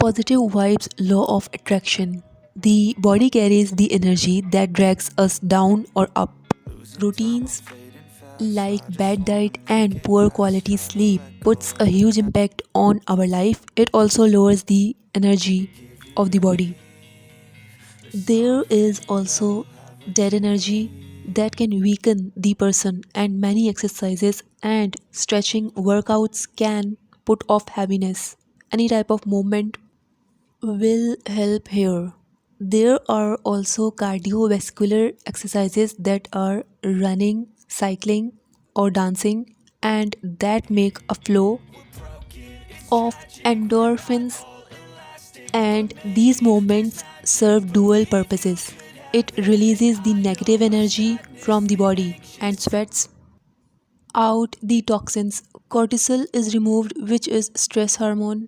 Positive vibes law of attraction. The body carries the energy that drags us down or up. Routines like bad diet and poor quality sleep puts a huge impact on our life. It also lowers the energy of the body. There is also dead energy that can weaken the person, and many exercises and stretching workouts can put off heaviness. Any type of movement will help here. There are also cardiovascular exercises that are running, cycling, or dancing, and that make a flow of endorphins, and these movements serve dual purposes. It releases the negative energy from the body and sweats out the toxins. Cortisol is removed, which is stress hormone.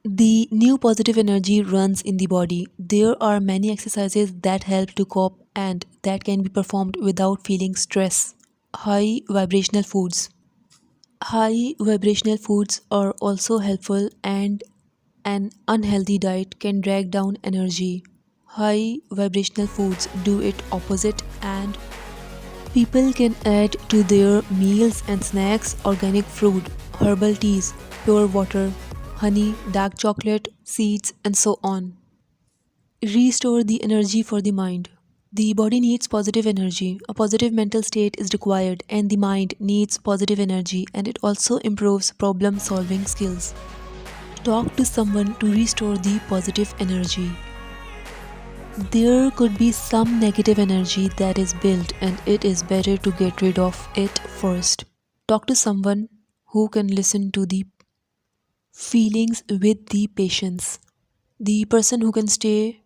The new positive energy runs in the body. There are many exercises that help to cope and that can be performed without feeling stress. High vibrational foods. High vibrational foods are also helpful, and an unhealthy diet can drag down energy. High vibrational foods do it opposite, and people can add to their meals and snacks organic fruit, herbal teas, pure water, honey, dark chocolate, seeds, and so on. Restore the energy for the mind. The body needs positive energy. A positive mental state is required, and the mind needs positive energy, and it also improves problem solving skills. Talk to someone to restore the positive energy. There could be some negative energy that is built, and it is better to get rid of it first. Talk to someone who can listen to the feelings with the patience. The person who can stay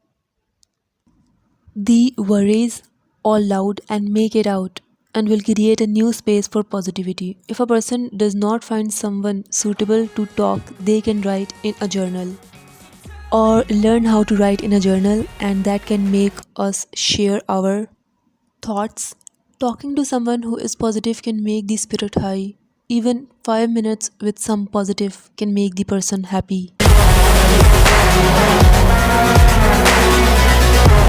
the worries all loud and make it out, and will create a new space for positivity. If a person does not find someone suitable to talk, they can write in a journal or learn how to write in a journal, and that can make us share our thoughts. Talking to someone who is positive can make the spirit high. Even 5 minutes with some positive can make the person happy.